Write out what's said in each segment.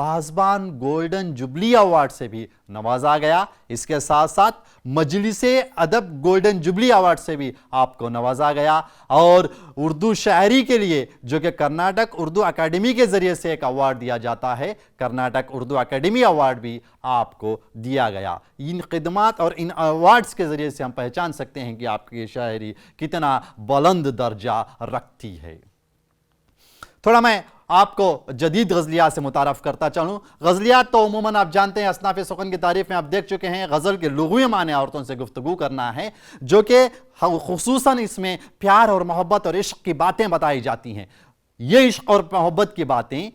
پاسبان golden جبلی award سے بھی نوازا گیا. اس کے ساتھ ساتھ مجلس ادب گولڈن جبلی ایوارڈ سے بھی آپ کو نوازا گیا, اور اردو شاعری کے لیے جو کہ کرناٹک اردو اکیڈمی کے ذریعے سے ایک ایوارڈ دیا جاتا ہے, کرناٹک اردو اکیڈمی ایوارڈ بھی آپ کو دیا گیا. ان خدمات اور ان ایوارڈز کے ذریعے سے ہم پہچان سکتے ہیں کہ آپ کی شاعری کتنا بلند درجہ رکھتی ہے. تھوڑا میں آپ کو جدید غزلیات سے متعارف کرتا چلوں. غزلیات تو عموماً آپ جانتے ہیں, اصناف سخن کی تعریف میں آپ دیکھ چکے ہیں. غزل کے لغوی معنی عورتوں سے گفتگو کرنا ہے, جو کہ خصوصاً اس میں پیار اور محبت اور عشق کی باتیں بتائی جاتی ہیں. یہ عشق اور محبت کی باتیں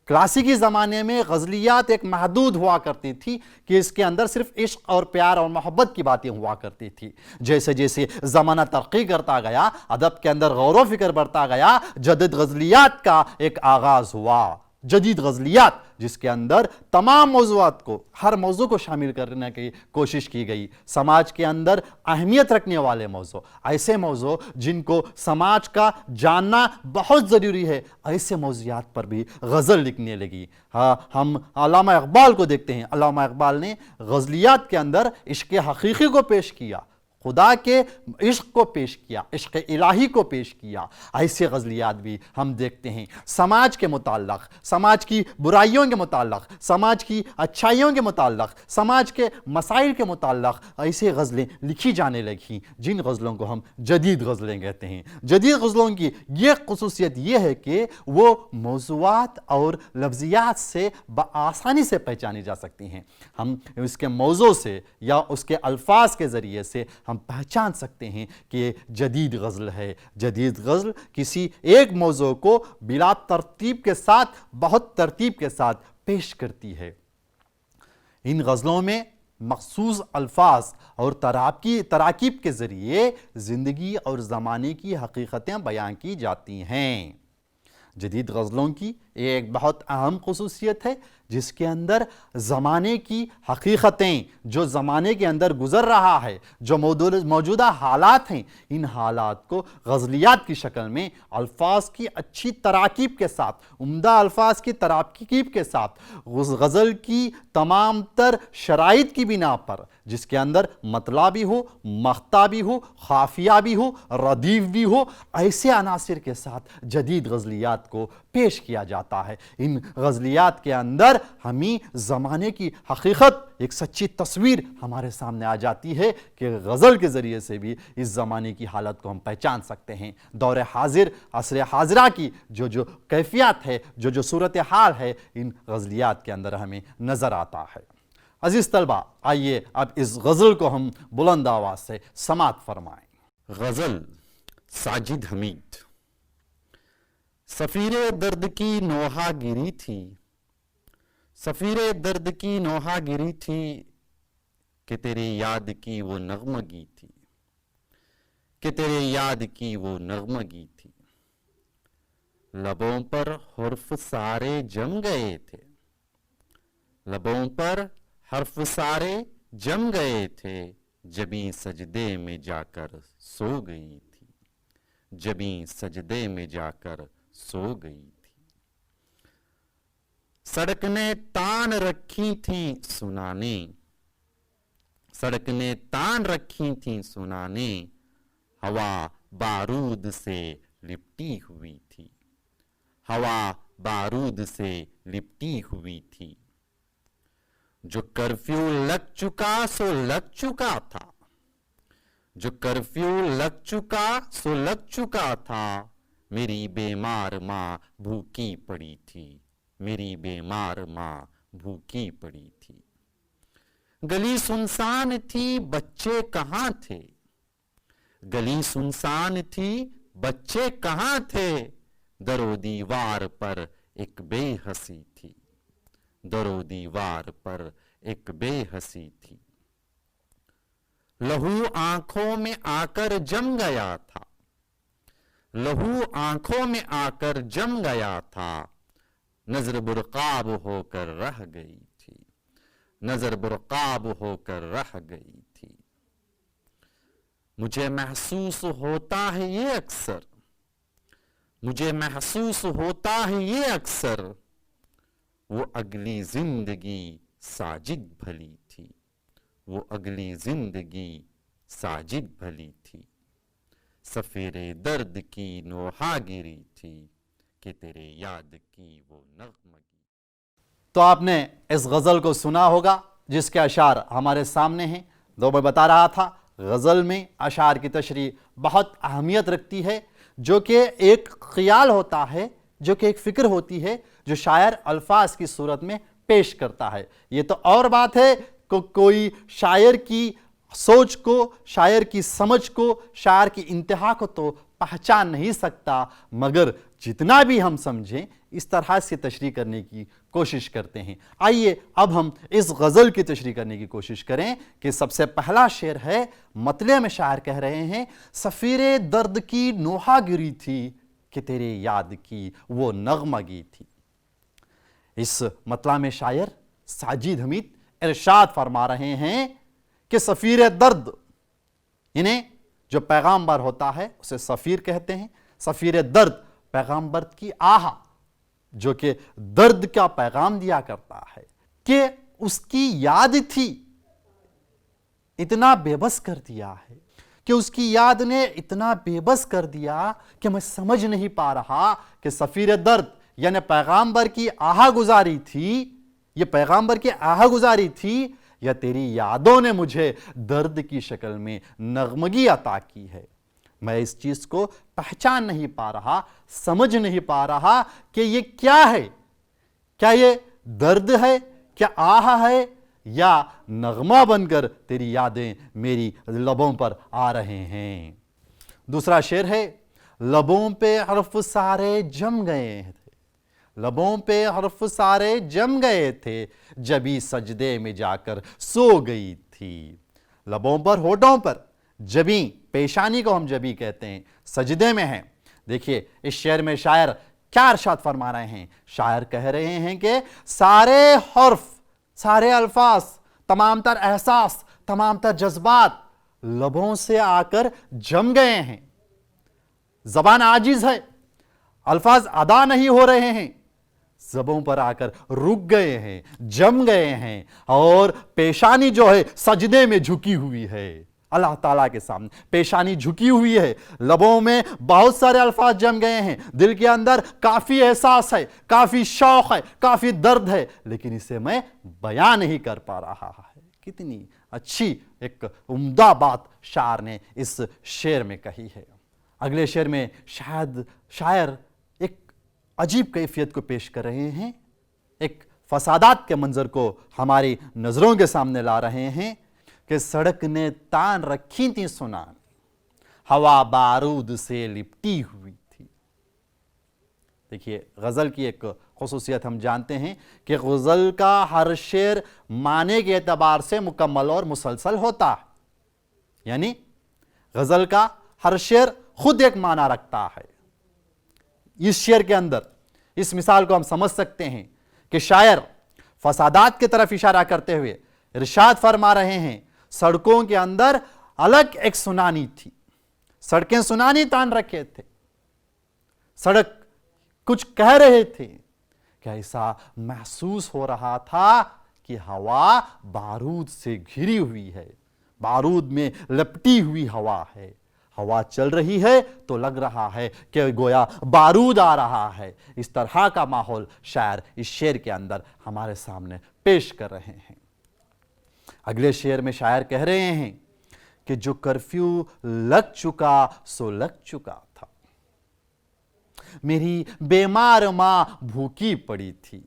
کلاسیکی زمانے میں غزلیات ایک محدود ہوا کرتی تھی کہ اس کے اندر صرف عشق اور پیار اور محبت کی باتیں ہوا کرتی تھی. جیسے جیسے زمانہ ترقی کرتا گیا, ادب کے اندر غور و فکر بڑھتا گیا, جدید غزلیات کا ایک آغاز ہوا. جدید غزلیات جس کے اندر تمام موضوعات کو, ہر موضوع کو شامل کرنے کی کوشش کی گئی. سماج کے اندر اہمیت رکھنے والے موضوع, ایسے موضوع جن کو سماج کا جاننا بہت ضروری ہے, ایسے موضوعات پر بھی غزل لکھنے لگی. ہم علامہ اقبال کو دیکھتے ہیں. علامہ اقبال نے غزلیات کے اندر عشق حقیقی کو پیش کیا, خدا کے عشق کو پیش کیا, عشق الہی کو پیش کیا. ایسے غزلیات بھی ہم دیکھتے ہیں. سماج کے متعلق, سماج کی برائیوں کے متعلق, سماج کی اچھائیوں کے متعلق, سماج کے مسائل کے متعلق ایسے غزلیں لکھی جانے لگیں جن غزلوں کو ہم جدید غزلیں کہتے ہیں. جدید غزلوں کی یہ خصوصیت یہ ہے کہ وہ موضوعات اور لفظیات سے بآسانی سے پہچانی جا سکتی ہیں. ہم اس کے موضوع سے یا اس کے الفاظ کے ذریعے سے ہم پہچان سکتے ہیں کہ یہ جدید غزل ہے. جدید غزل کسی ایک موضوع کو بلا ترتیب کے ساتھ, بہت ترتیب کے ساتھ پیش کرتی ہے. ان غزلوں میں مخصوص الفاظ اور تراکیب کے ذریعے زندگی اور زمانے کی حقیقتیں بیان کی جاتی ہیں. جدید غزلوں کی ایک بہت اہم خصوصیت ہے جس کے اندر زمانے کی حقیقتیں, جو زمانے کے اندر گزر رہا ہے, جو موجودہ حالات ہیں, ان حالات کو غزلیات کی شکل میں الفاظ کی اچھی تراکیب کے ساتھ, عمدہ الفاظ کی تراکیب کے ساتھ, غزل کی تمام تر شرائط کی بنا پر, جس کے اندر مطلبی ہو, مقطع بھی ہو, خافیہ بھی ہو, ردیف بھی ہو, ایسے عناصر کے ساتھ جدید غزلیات کو پیش کیا جاتا ہے. ان غزلیات کے اندر ہمیں زمانے کی حقیقت, ایک سچی تصویر ہمارے سامنے آ جاتی ہے کہ غزل کے ذریعے سے بھی اس زمانے کی حالت کو ہم پہچان سکتے ہیں. دور حاضر, عصر حاضرہ کی جو کیفیات ہے, جو صورتحال ہے, ان غزلیات کے اندر ہمیں نظر آتا ہے. عزیز طلبہ, آئیے اب اس غزل کو ہم بلند آواز سے سماعت فرمائیں. غزل ساجد حمید. سفیر درد کی نوحہ گری تھی, سفیر درد کی نوحہ گری تھی, کہ تیرے یاد کی وہ نغمگی تھی, کہ تیرے یاد کی وہ نغمگی تھی. لبوں پر حرف سارے جم گئے تھے, لبوں پر حرف سارے جم گئے تھے, جبیں سجدے میں جا کر سو گئی تھی, جبیں سجدے میں جا کر سو گئی تھی. سڑک نے تان رکھی تھیں سنانے, سڑک نے تان رکھی تھیں سنانے, ہوا بارود سے لپٹی ہوئی تھی, ہوا بارود سے لپٹی ہوئی تھی. جو کرفیو لگ چکا سو لگ چکا تھا, جو کرفیو لگ چکا سو لگ چکا تھا, میری بیمار ماں بھوکی پڑی تھی, میری بیمار ماں بھوکی پڑی تھی. گلی سنسان تھی بچے کہاں تھے, گلی سنسان تھی بچے کہاں تھے, در و دیوار پر ایک بے حسی تھی, در و دیوار پر ایک بے حسی تھی. لہو آنکھوں میں آ کر جم گیا تھا, لہو آنکھوں میں آ کر جم گیا تھا, نظر برقاب ہو کر رہ گئی تھی, نظر برقاب ہو کر رہ گئی تھی. مجھے محسوس ہوتا ہے یہ اکثر, مجھے محسوس ہوتا ہے یہ اکثر, وہ اگلی زندگی ساجد بھلی تھی، وہ اگلی زندگی ساجد بھلی تھی، سفیر درد کی نوحہ گری تھی کہ تیرے یاد کی وہ نغمگی۔ تو آپ نے اس غزل کو سنا ہوگا جس کے اشعار ہمارے سامنے ہیں۔ میں بتا رہا تھا غزل میں اشعار کی تشریح بہت اہمیت رکھتی ہے، جو کہ ایک خیال ہوتا ہے، جو کہ ایک فکر ہوتی ہے جو شاعر الفاظ کی صورت میں پیش کرتا ہے۔ یہ تو اور بات ہے کہ کوئی شاعر کی سوچ کو، شاعر کی سمجھ کو، شاعر کی انتہا کو تو پہچان نہیں سکتا، مگر جتنا بھی ہم سمجھیں اس طرح سے تشریح کرنے کی کوشش کرتے ہیں۔ آئیے اب ہم اس غزل کی تشریح کرنے کی کوشش کریں کہ سب سے پہلا شعر ہے، مطلع میں شاعر کہہ رہے ہیں، سفیر درد کی نوحہ گری تھی کہ تیرے یاد کی وہ نغمگی تھی۔ اس مطلع میں شاعر ساجد حمید ارشاد فرما رہے ہیں کہ سفیر درد، انہیں جو پیغامبر ہوتا ہے اسے سفیر کہتے ہیں۔ سفیر درد پیغامبر کی آہ جو کہ درد کا پیغام دیا کرتا ہے، کہ اس کی یاد تھی، اتنا بے بس کر دیا ہے کہ اس کی یاد نے اتنا بے بس کر دیا کہ میں سمجھ نہیں پا رہا کہ سفیر درد یعنی پیغامبر کی آہ گزاری تھی، یہ پیغامبر کی آہ گزاری تھی یا تیری یادوں نے مجھے درد کی شکل میں نغمگی عطا کی ہے۔ میں اس چیز کو پہچان نہیں پا رہا، سمجھ نہیں پا رہا کہ یہ کیا ہے، کیا یہ درد ہے، کیا آہ ہے، یا نغمہ بن کر تیری یادیں میری لبوں پر آ رہے ہیں۔ دوسرا شعر ہے، لبوں پہ حرف سارے جم گئے تھے، لبوں پہ حرف سارے جم گئے تھے، جبھی سجدے میں جا کر سو گئی تھی۔ لبوں پر، ہونٹوں پر، جبیں، پیشانی کو ہم جبیں کہتے ہیں، سجدے میں ہیں۔ دیکھیے اس شعر میں شاعر کیا ارشاد فرما رہے ہیں؟ شاعر کہہ رہے ہیں کہ سارے حرف، سارے الفاظ، تمام تر احساس، تمام تر جذبات لبوں سے آ کر جم گئے ہیں، زبان عاجز ہے، الفاظ ادا نہیں ہو رہے ہیں، زبوں پر آ کر رک گئے ہیں، جم گئے ہیں، اور پیشانی جو ہے سجدے میں جھکی ہوئی ہے اللہ تعالیٰ کے سامنے، پیشانی جھکی ہوئی ہے، لبوں میں بہت سارے الفاظ جم گئے ہیں، دل کے اندر کافی احساس ہے، کافی شوق ہے، کافی درد ہے، لیکن اسے میں بیان نہیں کر پا رہا ہے۔ کتنی اچھی ایک عمدہ بات شاعر نے اس شعر میں کہی ہے۔ اگلے شعر میں شاعر ایک عجیب کیفیت کو پیش کر رہے ہیں، ایک فسادات کے منظر کو ہماری نظروں کے سامنے لا رہے ہیں کہ سڑک نے تان رکھی تھی سنان، ہوا بارود سے لپٹی ہوئی تھی۔ دیکھیے غزل کی ایک خصوصیت ہم جانتے ہیں کہ غزل کا ہر شعر معنی کے اعتبار سے مکمل اور مسلسل ہوتا ہے، یعنی غزل کا ہر شعر خود ایک معنی رکھتا ہے۔ اس شعر کے اندر اس مثال کو ہم سمجھ سکتے ہیں کہ شاعر فسادات کی طرف اشارہ کرتے ہوئے ارشاد فرما رہے ہیں، سڑکوں کے اندر الگ ایک سنانی تھی، سڑکیں سنانی تان رکھے تھے، سڑک کچھ کہہ رہے تھے کہ ایسا محسوس ہو رہا تھا کہ ہوا بارود سے گھری ہوئی ہے، بارود میں لپٹی ہوئی ہوا ہے، ہوا چل رہی ہے تو لگ رہا ہے کہ گویا بارود آ رہا ہے۔ اس طرح کا ماحول شاعر اس شعر کے اندر ہمارے سامنے پیش کر رہے ہیں۔ اگلے شعر میں شاعر کہہ رہے ہیں کہ جو کرفیو لگ چکا سو لگ چکا تھا، میری بیمار ماں بھوکی پڑی تھی۔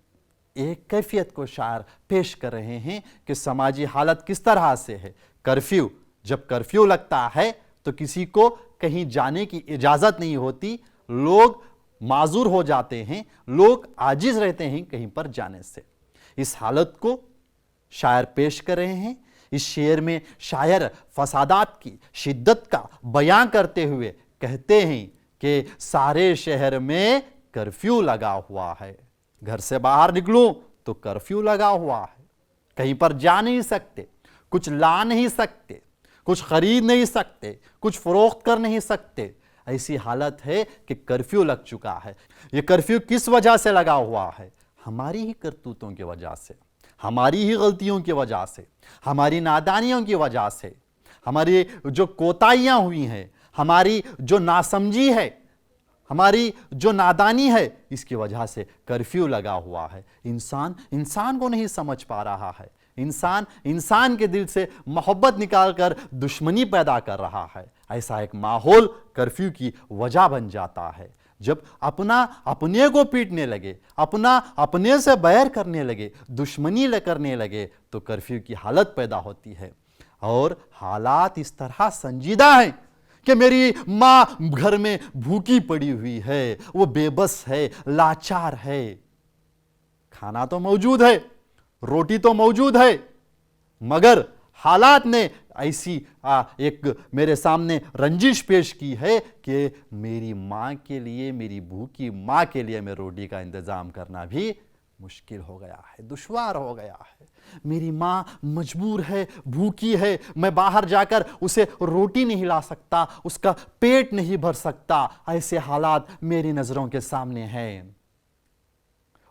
ایک کیفیت کو شاعر پیش کر رہے ہیں کہ سماجی حالت کس طرح سے ہے۔ کرفیو، جب کرفیو لگتا ہے تو کسی کو کہیں جانے کی اجازت نہیں ہوتی، لوگ معذور ہو جاتے ہیں، لوگ عاجز رہتے ہیں کہیں پر جانے سے۔ اس حالت کو شاعر پیش کر رہے ہیں۔ اس شعر میں شاعر فسادات کی شدت کا بیان کرتے ہوئے کہتے ہیں کہ سارے شہر میں کرفیو لگا ہوا ہے، گھر سے باہر نکلوں تو کرفیو لگا ہوا ہے، کہیں پر جا نہیں سکتے، کچھ لا نہیں سکتے، کچھ خرید نہیں سکتے، کچھ فروخت کر نہیں سکتے۔ ایسی حالت ہے کہ کرفیو لگ چکا ہے۔ یہ کرفیو کس وجہ سے لگا ہوا ہے؟ ہماری ہی کرتوتوں کی وجہ سے، ہماری ہی غلطیوں کی وجہ سے، ہماری نادانیوں کی وجہ سے، ہماری جو کوتاہیاں ہوئی ہیں، ہماری جو ناسمجھی ہے، ہماری جو نادانی ہے، اس کی وجہ سے کرفیو لگا ہوا ہے۔ انسان کو نہیں سمجھ پا رہا ہے، انسان کے دل سے محبت نکال کر دشمنی پیدا کر رہا ہے۔ ایسا ایک ماحول کرفیو کی وجہ بن جاتا ہے۔ جب اپنے کو پیٹنے لگے، اپنے سے بیر کرنے لگے، دشمنی کرنے لگے، تو کرفیو کی حالت پیدا ہوتی ہے۔ اور حالات اس طرح سنجیدہ ہیں کہ میری ماں گھر میں بھوکی پڑی ہوئی ہے، وہ بے بس ہے، لاچار ہے۔ کھانا تو موجود ہے، روٹی تو موجود ہے، مگر حالات نے ایسی ایک میرے سامنے رنجش پیش کی ہے کہ میری ماں کے لیے، میری بھوکی ماں کے لیے میں روٹی کا انتظام کرنا بھی مشکل ہو گیا ہے، دشوار ہو گیا ہے۔ میری ماں مجبور ہے، بھوکی ہے، میں باہر جا کر اسے روٹی نہیں لا سکتا، اس کا پیٹ نہیں بھر سکتا۔ ایسے حالات میری نظروں کے سامنے ہیں۔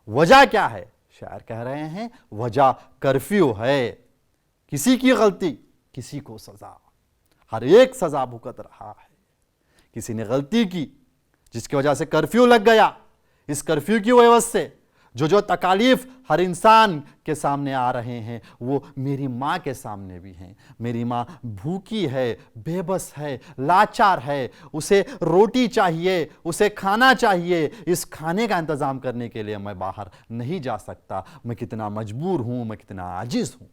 وجہ کیا ہے؟ شاعر کہہ رہے ہیں وجہ کرفیو ہے۔ کسی کی غلطی، کسی کو سزا، ہر ایک سزا بھگت رہا ہے۔ کسی نے غلطی کی جس کی وجہ سے کرفیو لگ گیا، اس کرفیو کی وجہ سے جو تکالیف ہر انسان کے سامنے آ رہے ہیں وہ میری ماں کے سامنے بھی ہیں۔ میری ماں بھوکی ہے، بے بس ہے، لاچار ہے، اسے روٹی چاہیے، اسے کھانا چاہیے۔ اس کھانے کا انتظام کرنے کے لیے میں باہر نہیں جا سکتا۔ میں کتنا مجبور ہوں، میں کتنا عاجز ہوں۔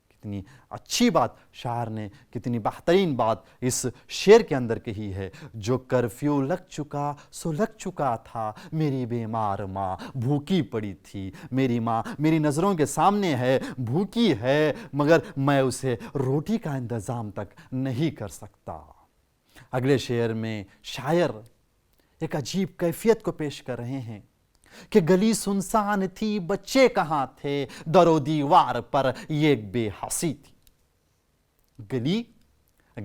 کتنی اچھی بات شاعر نے، کتنی بہترین بات اس شعر کے اندر کہی ہے۔ جو کرفیو لگ چکا سو لگ چکا تھا، میری بیمار ماں بھوکی پڑی تھی۔ میری ماں میری نظروں کے سامنے ہے، بھوکی ہے، مگر میں اسے روٹی کا انتظام تک نہیں کر سکتا۔ اگلے شعر میں شاعر ایک عجیب کیفیت کو پیش کر رہے ہیں کہ گلی سنسان تھی، بچے کہاں تھے، در و دیوار پر ایک بے حسی تھی۔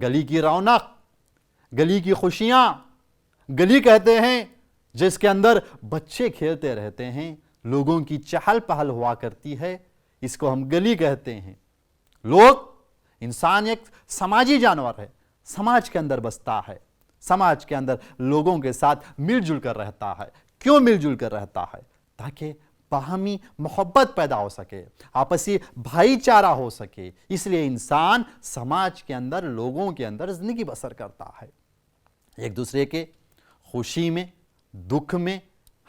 گلی کی رونق، گلی کی خوشیاں، گلی کہتے ہیں جس کے اندر بچے کھیلتے رہتے ہیں، لوگوں کی چہل پہل ہوا کرتی ہے، اس کو ہم گلی کہتے ہیں۔ انسان ایک سماجی جانور ہے، سماج کے اندر بستا ہے، سماج کے اندر لوگوں کے ساتھ مل جل کر رہتا ہے۔ کیوں مل جل کر رہتا ہے؟ تاکہ باہمی محبت پیدا ہو سکے، آپسی بھائی چارہ ہو سکے۔ اس لیے انسان سماج کے اندر، لوگوں کے اندر زندگی بسر کرتا ہے۔ ایک دوسرے کے خوشی میں، دکھ میں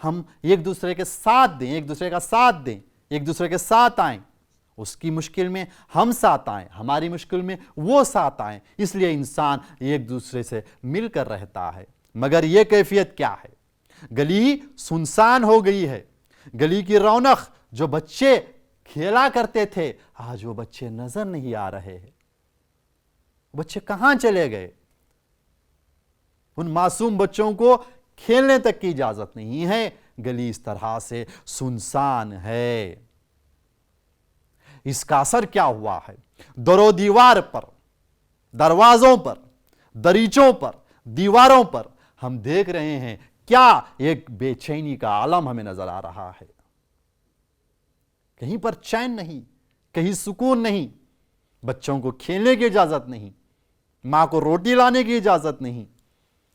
ہم ایک دوسرے کے ساتھ دیں، ایک دوسرے کا ساتھ دیں، ایک دوسرے کے ساتھ آئیں۔ اس کی مشکل میں ہم ساتھ آئیں، ہماری مشکل میں وہ ساتھ آئیں۔ اس لیے انسان ایک دوسرے سے مل کر رہتا ہے۔ مگر یہ کیفیت کیا ہے؟ گلی سنسان ہو گئی ہے۔ گلی کی رونق، جو بچے کھیلا کرتے تھے، آج وہ بچے نظر نہیں آ رہے ہیں۔ بچے کہاں چلے گئے؟ ان معصوم بچوں کو کھیلنے تک کی اجازت نہیں ہے۔ گلی اس طرح سے سنسان ہے۔ اس کا اثر کیا ہوا ہے؟ در و دیوار پر، دروازوں پر، دریچوں پر، دیواروں پر ہم دیکھ رہے ہیں کیا ایک بے چینی کا عالم ہمیں نظر آ رہا ہے۔ کہیں پر چین نہیں، کہیں سکون نہیں، بچوں کو کھیلنے کی اجازت نہیں، ماں کو روٹی لانے کی اجازت نہیں۔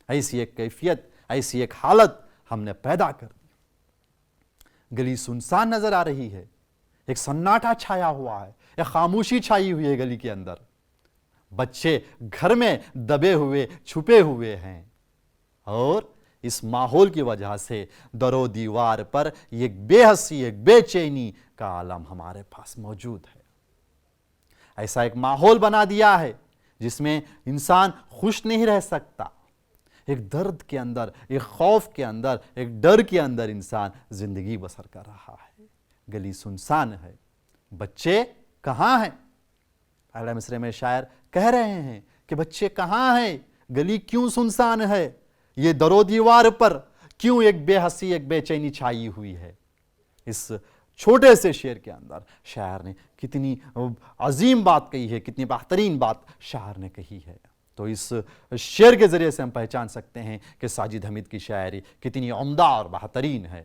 ایسی ایک کیفیت، ایسی ایک حالت ہم نے پیدا کر دی۔ گلی سنسان نظر آ رہی ہے، ایک سناٹا چھایا ہوا ہے، ایک خاموشی چھائی ہوئی ہے گلی کے اندر۔ بچے گھر میں دبے ہوئے، چھپے ہوئے ہیں، اور اس ماحول کی وجہ سے در و دیوار پر ایک بے حسی، ایک بے چینی کا عالم ہمارے پاس موجود ہے۔ ایسا ایک ماحول بنا دیا ہے جس میں انسان خوش نہیں رہ سکتا۔ ایک درد کے اندر، ایک خوف کے اندر، ایک ڈر کے اندر انسان زندگی بسر کر رہا ہے۔ گلی سنسان ہے، بچے کہاں ہیں؟ پہلے مصرعے میں شاعر کہہ رہے ہیں کہ بچے کہاں ہیں؟ گلی کیوں سنسان ہے؟ یہ در و دیوار پر کیوں ایک بے حسی، ایک بے چینی چھائی ہوئی ہے؟ اس چھوٹے سے شعر کے اندر شاعر نے کتنی عظیم بات کہی ہے، کتنی بہترین بات شاعر نے کہی ہے۔ تو اس شعر کے ذریعے سے ہم پہچان سکتے ہیں کہ ساجد حمید کی شاعری کتنی عمدہ اور بہترین ہے،